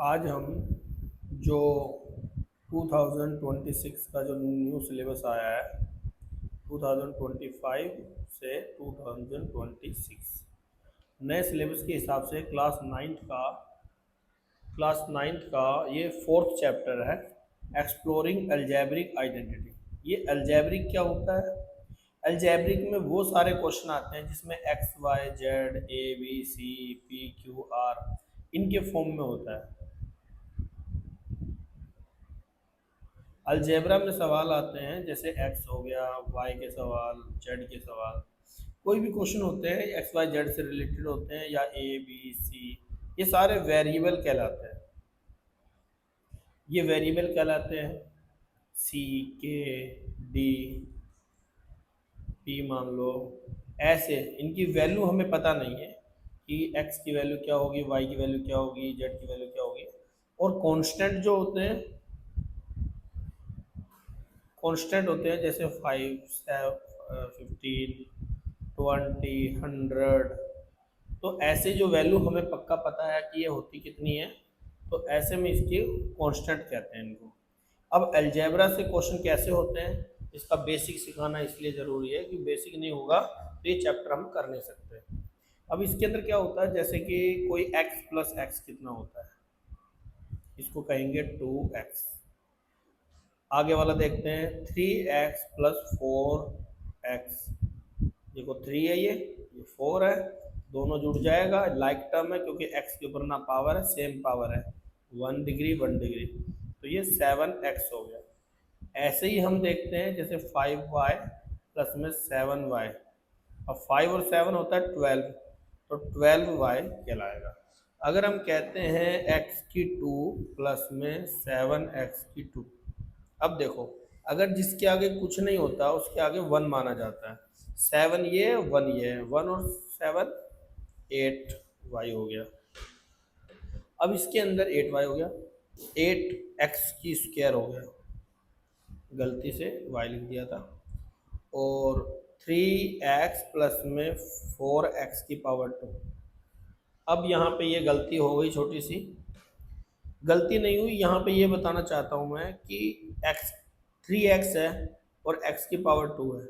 आज हम जो 2026 का जो न्यू सिलेबस आया है 2025 से 2026 नए सिलेबस के हिसाब से क्लास नाइन्थ का ये फोर्थ चैप्टर है। Exploring algebraic identity. ये अलजेब्रिक क्या होता है? अलजेब्रिक में वो सारे क्वेश्चन आते हैं जिसमें X Y Z A B C P Q R इनके फॉर्म में होता है। अलजेब्रा में सवाल आते हैं जैसे एक्स हो गया, वाई के सवाल, जेड के सवाल, कोई भी क्वेश्चन होते हैं एक्स वाई जेड से रिलेटेड होते हैं, या ए बी सी, ये सारे वेरिएबल कहलाते हैं। ये वेरिएबल कहलाते हैं सी के डी पी मान लो। ऐसे इनकी वैल्यू हमें पता नहीं है कि एक्स की वैल्यू क्या होगी, वाई की वैल्यू क्या होगी, जेड की वैल्यू क्या होगी। और कांस्टेंट जो होते हैं, कांस्टेंट होते हैं जैसे 5 15 20 100। तो ऐसे जो वैल्यू हमें पक्का पता है कि ये होती कितनी है, तो ऐसे में इसके कांस्टेंट कहते हैं इनको। अब अलजेब्रा से क्वेश्चन कैसे होते हैं इसका बेसिक सिखाना इसलिए ज़रूरी है कि बेसिक नहीं होगा तो ये चैप्टर हम कर नहीं सकते। अब इसके अंदर क्या होता है, जैसे कि कोई x प्लस एक्स कितना होता है, इसको कहेंगे 2x। आगे वाला देखते हैं 3x प्लस 4x। देखो 3 है, ये 4 है, दोनों जुड़ जाएगा, लाइक टर्म है क्योंकि x के ऊपर ना पावर है सेम पावर है, 1 डिग्री 1 डिग्री, तो ये 7x हो गया। ऐसे ही हम देखते हैं जैसे 5y प्लस में 7y। अब 5 और 7 होता है 12, तो 12y कहलाएगा। अगर हम कहते हैं x की 2 प्लस में 7x की 2, अब देखो अगर जिसके आगे कुछ नहीं होता उसके आगे 1 माना जाता है। 7 ये 1 ये, 1 और 7 8y हो गया। अब इसके अंदर 8y हो गया, 8x की स्क्वायर हो गया, गलती से y लिख दिया था, और 3x प्लस में 4x की पावर 2। अब यहाँ पे ये गलती हो गई, छोटी सी गलती नहीं हुई, यहाँ पे ये बताना चाहता हूँ मैं कि x 3x है और x की पावर 2 है,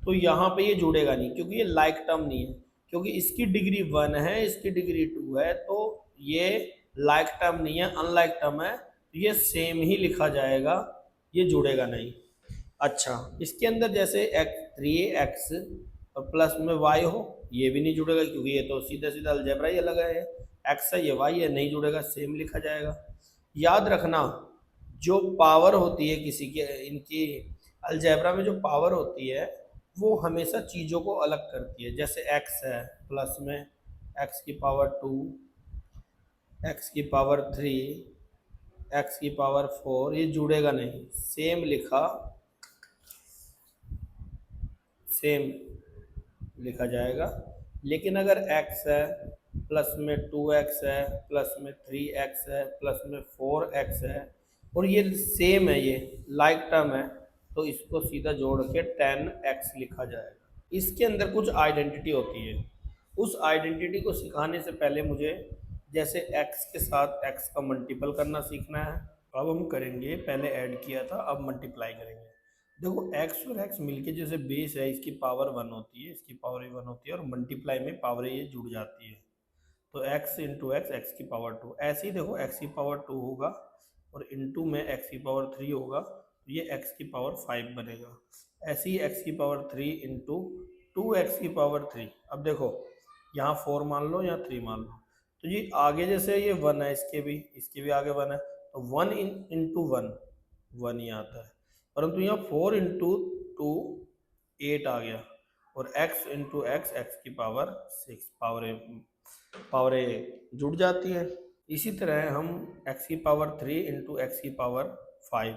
तो यहाँ पे ये जुड़ेगा नहीं क्योंकि ये लाइक टर्म नहीं है, क्योंकि इसकी डिग्री 1 है इसकी डिग्री 2 है, तो ये लाइक टर्म नहीं है, अनलाइक टर्म है, तो ये सेम ही लिखा जाएगा, ये जुड़ेगा नहीं। अच्छा, इसके अंदर जैसे x 3x और प्लस में y हो, ये भी नहीं जुड़ेगा क्योंकि ये तो सीधा सीधा अलजेब्रा ही अलग है, x है ये y है, नहीं जुड़ेगा, सेम लिखा जाएगा। याद रखना जो पावर होती है किसी के, इनकी अलजेब्रा में जो पावर होती है वो हमेशा चीज़ों को अलग करती है। जैसे x है प्लस में x की पावर 2, x की पावर 3, x की पावर 4, ये जुड़ेगा नहीं, सेम लिखा, सेम लिखा जाएगा। लेकिन अगर x है प्लस में 2x है प्लस में 3x है प्लस में 4x है और ये सेम है, ये लाइक टर्म है, तो इसको सीधा जोड़ के 10x लिखा जाएगा। इसके अंदर कुछ आइडेंटिटी होती है, उस आइडेंटिटी को सिखाने से पहले मुझे जैसे x के साथ x का मल्टीपल करना सीखना है। अब हम करेंगे, पहले ऐड किया था अब मल्टीप्लाई करेंगे। देखो x और x मिलके जैसे बेस है, इसकी पावर 1 होती है, इसकी पावर 1 होती है, और मल्टीप्लाई में पावर ये जुड़ जाती है, तो x इंटू एक्स, एक्स की पावर 2। ऐसे ही देखो x की पावर 2 होगा और इंटू में x की पावर 3 होगा, तो ये x की पावर 5 बनेगा। ऐसे ही x की पावर 3 इंटू 2x की पावर 3। अब देखो यहाँ 4 मान लो या 3 मान लो, तो ये आगे जैसे ये 1 है, इसके भी आगे 1 है, तो 1 इंटू 1 1 ही आता है, परंतु यहाँ 4 इंटू 2 8 आ गया, और x इंटू एक्स, एक्स की पावर 6, पावरें जुड़ जाती है। इसी तरह हम x की पावर 3 इंटू एक्स की पावर 5।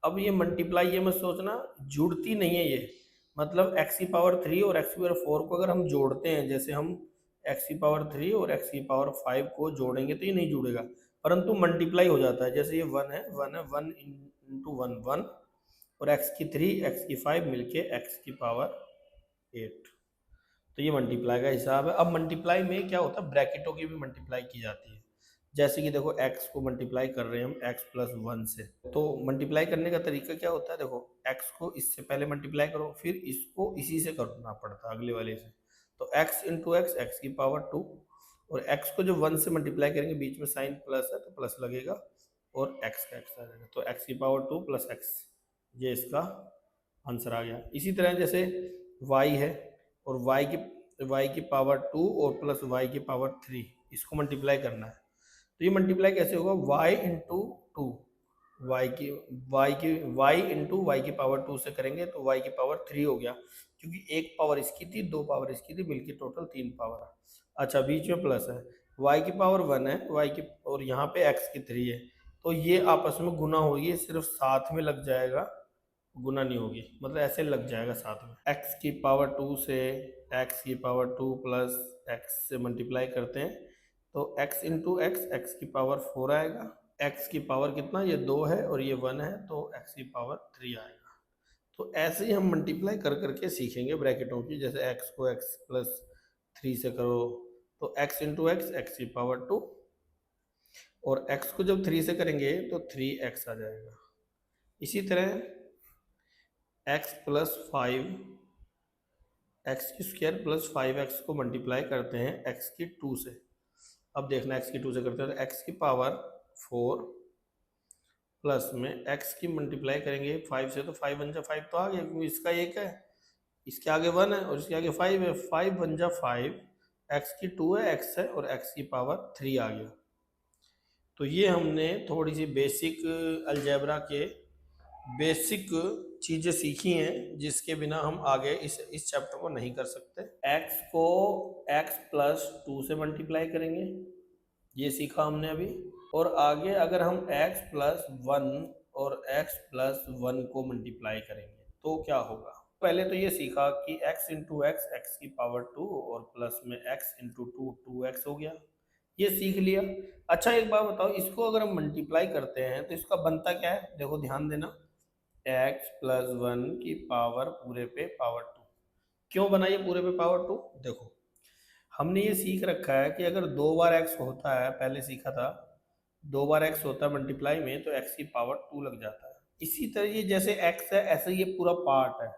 अब ये मल्टीप्लाई, ये मत सोचना जुड़ती नहीं है ये, मतलब x की पावर 3 और x की पावर 4 को अगर हम जोड़ते हैं, जैसे हम x की पावर 3 और x की पावर 5 को जोड़ेंगे तो ये नहीं जुड़ेगा, परंतु मल्टीप्लाई हो जाता है। जैसे ये 1 है, 1 इंटू 1 1, और x की 3 x की 5 मिलके x की पावर 8, तो ये मल्टीप्लाई का हिसाब है। अब मल्टीप्लाई में क्या होता है, ब्रैकेटों की भी मल्टीप्लाई की जाती है, जैसे कि देखो x को मल्टीप्लाई कर रहे हैं हम x प्लस 1 से, तो मल्टीप्लाई करने का तरीका क्या होता है, देखो x को इससे पहले मल्टीप्लाई करो, फिर इसको इसी से करना पड़ता है अगले वाले से। तो x इंटू एक्स, एक्स की पावर 2, और x को जब 1 से मल्टीप्लाई करेंगे, बीच में साइन प्लस है तो प्लस लगेगा, और x का x आ जाएगा, तो x की पावर 2 प्लस x, ये इसका आंसर आ गया। इसी तरह जैसे y है, और y की पावर 2 और प्लस y की पावर 3, इसको मल्टीप्लाई करना है। तो ये मल्टीप्लाई कैसे होगा, y into two, y into Y की पावर 2 से करेंगे तो y की पावर 3 हो गया, क्योंकि एक पावर इसकी थी, दो पावर इसकी थी, मिलकर टोटल 3 पावर है। अच्छा, बीच में प्लस है, y की पावर 1 है, y की, और यहाँ पे x की 3 है, तो ये आपस में गुना होगी, सिर्फ साथ में लग जाएगा, गुना नहीं होगी, मतलब ऐसे लग जाएगा साथ में। x की पावर 2 से x की पावर 2 प्लस x से मल्टीप्लाई करते हैं तो x इंटू एक्स, एक्स की पावर 4 आएगा, x की पावर कितना, ये 2 है और ये 1 है, तो x की पावर 3 आएगा। तो ऐसे ही हम मल्टीप्लाई कर करके सीखेंगे ब्रैकेटों की, जैसे x को x प्लस 3 से करो तो x इंटू एक्स, एक्स की पावर 2, और x को जब 3 से करेंगे तो 3x आ जाएगा। इसी तरह x प्लस 5, एक्स की स्क्वायर प्लस 5x को मल्टीप्लाई करते हैं x की 2 से। अब देखना x की 2 से करते हैं तो x की पावर 4 प्लस में x की मल्टीप्लाई करेंगे 5 से, तो 5 बन जा 5 तो आ गया, क्योंकि इसका 1 है, इसके आगे 1 है और इसके आगे 5 है, 5 बन जा 5, x की 2 है, x है, और x की पावर 3 आ गया। तो ये हमने थोड़ी सी बेसिक अलजेब्रा के बेसिक चीज़ें सीखी हैं, जिसके बिना हम आगे इस चैप्टर को नहीं कर सकते। x को x प्लस 2 से मल्टीप्लाई करेंगे, ये सीखा हमने अभी, और आगे अगर हम x प्लस 1 और x प्लस 1 को मल्टीप्लाई करेंगे तो क्या होगा। पहले तो ये सीखा कि x इंटू एक्स, एक्स की पावर 2, और प्लस में x इंटू 2, 2x हो गया, ये सीख लिया। अच्छा, एक बात बताओ, इसको अगर हम मल्टीप्लाई करते हैं तो इसका बनता क्या है, देखो ध्यान देना, x प्लस 1 की पावर पूरे पे पावर 2। क्यों बनाइए पूरे पे पावर 2, देखो हमने ये सीख रखा है कि अगर 2 बार x होता है, पहले सीखा था 2 बार x होता है मल्टीप्लाई में, तो x की पावर 2 लग जाता है। इसी तरह ये जैसे x है, ऐसे ये पूरा पार्ट है,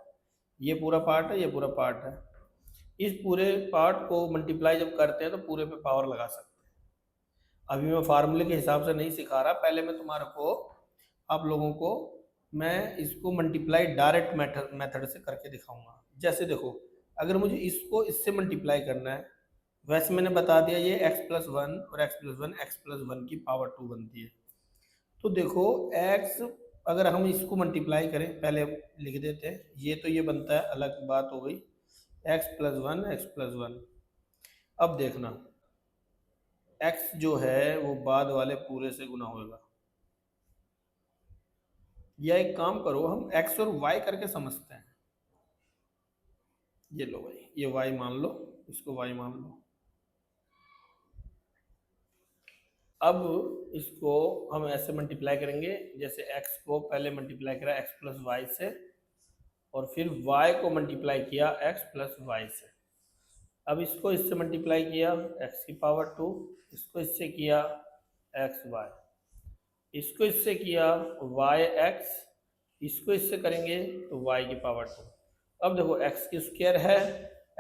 ये पूरा पार्ट है, ये पूरा पार्ट है, इस पूरे पार्ट को मल्टीप्लाई जब करते हैं तो पूरे पे पावर लगा सकते हैं। अभी मैं फार्मूले के हिसाब से नहीं सिखा रहा, पहले मैं तुम्हारे को, आप लोगों को मैं इसको मल्टीप्लाई डायरेक्ट मेथड से करके दिखाऊंगा। जैसे देखो, अगर मुझे इसको इससे मल्टीप्लाई करना है, वैसे मैंने बता दिया ये x प्लस 1 और x प्लस 1, एक्स प्लस 1 की पावर 2 बनती है। तो देखो x, अगर हम इसको मल्टीप्लाई करें, पहले लिख देते हैं, ये तो ये बनता है, अलग बात हो गई, x प्लस 1, एक्स प्लस 1। अब देखना x जो है वो बाद वाले पूरे से गुना होगा, या एक काम करो, हम x और y करके समझते हैं। ये लो भाई, ये y मान लो, इसको y मान लो। अब इसको हम ऐसे मल्टीप्लाई करेंगे, जैसे x को पहले मल्टीप्लाई करा x प्लस वाई से, और फिर y को मल्टीप्लाई किया x प्लस वाई से। अब इसको इससे मल्टीप्लाई किया x की पावर 2, इसको इससे किया एक्स वाई, इसको इससे किया वाई एक्स, इसको इससे करेंगे तो y की पावर 2। अब देखो x की स्क्वायर है,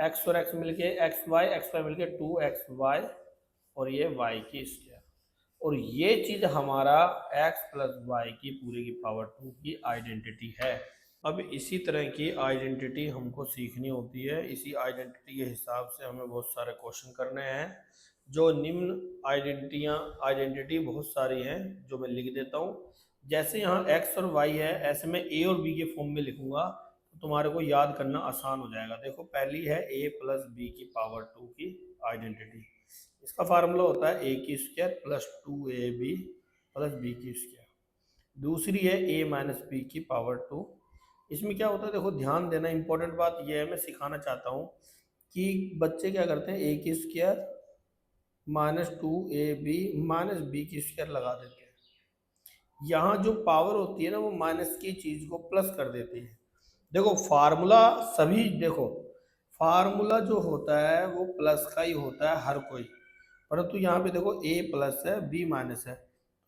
x और x मिलके एक्स वाई मिलके 2xy, और ये y की स्क्वायर, और ये चीज हमारा x प्लस वाई की पूरे की पावर 2 की आइडेंटिटी है। अब इसी तरह की आइडेंटिटी हमको सीखनी होती है, इसी आइडेंटिटी के हिसाब से हमें बहुत सारे क्वेश्चन करने हैं। जो निम्न आइडेंटिटी बहुत सारी हैं, जो मैं लिख देता हूँ। जैसे यहाँ x और y है, ऐसे मैं a और b के फॉर्म में लिखूंगा, तो तुम्हारे को याद करना आसान हो जाएगा। देखो, पहली है a प्लस बी की पावर 2 की आइडेंटिटी, इसका फार्मूला होता है a की square plus 2ab plus b की स्क्वायर। दूसरी है a माइनस बी की पावर 2। इसमें क्या होता है, देखो ध्यान देना, इंपॉर्टेंट बात यह है, मैं सिखाना चाहता हूँ कि बच्चे क्या करते हैं, a की square minus 2ab minus B की स्क्वायर लगा देते हैं। यहाँ जो पावर होती है ना, वो माइनस की चीज को प्लस कर देती है। देखो फार्मूला सभी, देखो फार्मूला जो होता है वो प्लस का ही होता है हर कोई, परंतु यहाँ पे देखो a प्लस है b माइनस है,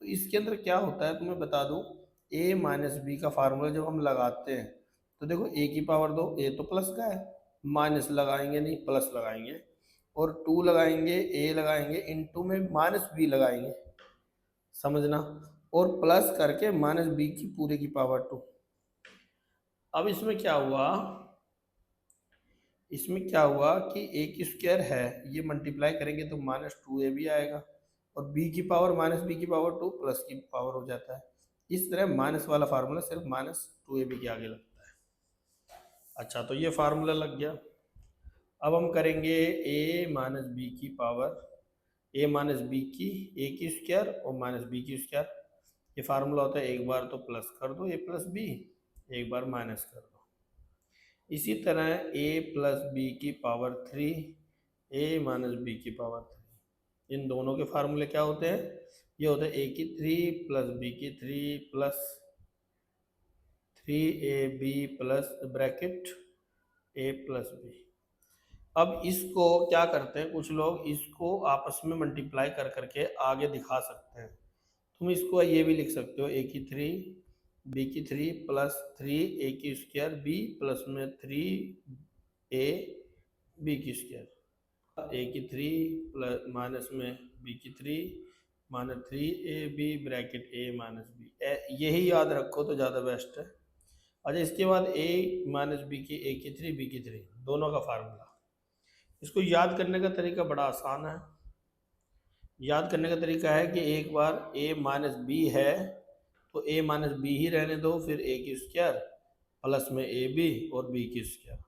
तो इसके अंदर क्या होता है तुम्हें बता दूं, a माइनस बी का फार्मूला जब हम लगाते हैं तो देखो a की पावर दो, a तो प्लस का है, माइनस लगाएंगे नहीं प्लस लगाएंगे, और 2 लगाएंगे a लगाएंगे, इनटू में माइनस b लगाएंगे, समझना, और प्लस करके माइनस बी की पूरे की पावर 2। अब इसमें क्या हुआ कि ए की स्क्वायर है, ये मल्टीप्लाई करेंगे तो माइनस 2ab आएगा, और b की पावर माइनस बी की पावर 2 प्लस की पावर हो जाता है। इस तरह माइनस वाला फार्मूला सिर्फ माइनस 2ab के आगे लगता है। अच्छा, तो ये फार्मूला लग गया। अब हम करेंगे a माइनस बी की पावर, a माइनस बी की a की स्क्वायर और माइनस बी की स्क्वायर। ये फार्मूला होता है एक बार तो प्लस कर दो a प्लस बी, एक बार माइनस कर दो। इसी तरह a प्लस बी की पावर 3, a माइनस बी की पावर 3, इन दोनों के फार्मूले क्या होते हैं, ये होता है a की 3 प्लस बी की 3 plus 3ab plus bracket a plus B. अब इसको क्या करते हैं कुछ लोग, इसको आपस में मल्टीप्लाई कर करके आगे दिखा सकते हैं। तुम इसको ये भी लिख सकते हो a की 3 b की 3 प्लस 3a की स्क्वायर b प्लस में 3a b की स्क्वायर, a की 3 प्लस माइनस में b की 3 minus 3ab bracket a minus b, यही याद रखो तो ज़्यादा बेस्ट है। अच्छा, इसके बाद a माइनस बी की a की 3 b की 3 दोनों का फार्मूला। इसको याद करने का तरीका बड़ा आसान है। याद करने का तरीका है कि एक बार a माइनस बी है तो a माइनस बी ही रहने दो, फिर a की स्क्वायर प्लस में ए बी और b की स्क्वायर,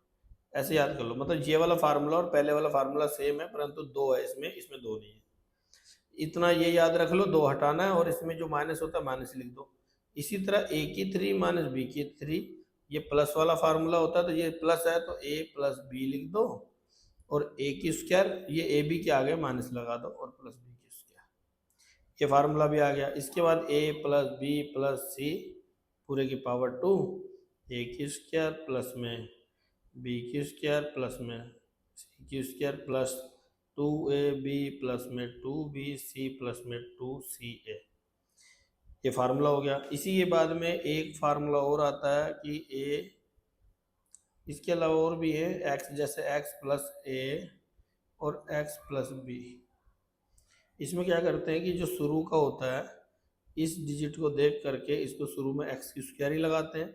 ऐसे याद कर लो। मतलब ये वाला फार्मूला और पहले वाला फार्मूला सेम है, परंतु दो है इसमें, इसमें दो नहीं है। इतना ये याद रख लो, दो हटाना है, और इसमें जो माइनस होता है माइनस लिख दो। इसी तरह a की 3 माइनस बी की 3, ये प्लस वाला फार्मूला होता है तो ये प्लस है तो a प्लस बी लिख दो, और a की स्क्वायर ये ए बी के आगे माइनस लगा दो और प्लस बी की स्क्वायर, ये फार्मूला भी आ गया। इसके बाद a प्लस बी प्लस सी पूरे की पावर 2, a की स्क्वायर प्लस में b की स्क्वायर प्लस में c की स्क्वायर प्लस 2ab प्लस में 2bc प्लस में 2ca, ये फार्मूला हो गया। इसी के बाद में एक फार्मूला और आता है कि a, इसके अलावा और भी है x, जैसे x प्लस a और x प्लस b। इसमें क्या करते हैं कि जो शुरू का होता है इस डिजिट को देख करके इसको शुरू में x की स्क्वायर ही लगाते हैं,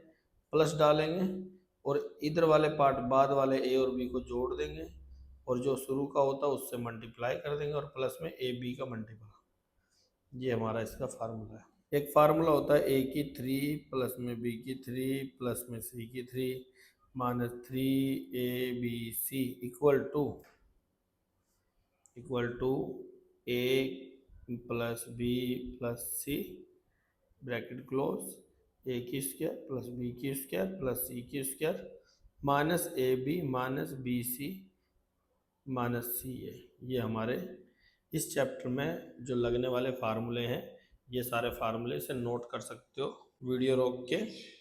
प्लस डालेंगे, और इधर वाले पार्ट बाद वाले a और b को जोड़ देंगे, और जो शुरू का होता है उससे मल्टीप्लाई कर देंगे, और प्लस में ए बी का मल्टीप्लाई। ये हमारा इसका फार्मूला है। एक फार्मूला होता है a की 3 प्लस में b की 3 प्लस में c की 3 minus 3abc equal to a plus b plus c bracket close, a की स्क्वायर प्लस b की स्क्वायर प्लस c की square minus A B minus B C minus C A. ये हमारे इस chapter में जो लगने वाले फार्मूले हैं, ये सारे फार्मूले से नोट कर सकते हो वीडियो रोक के।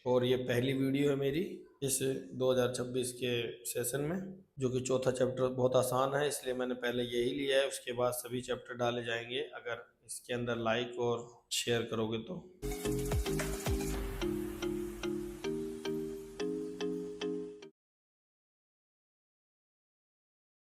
और ये पहली वीडियो है मेरी इस 2026 के सेशन में, जो कि चौथा चैप्टर बहुत आसान है, इसलिए मैंने पहले यही लिया है, उसके बाद सभी चैप्टर डाले जाएंगे अगर इसके अंदर लाइक और शेयर करोगे तो।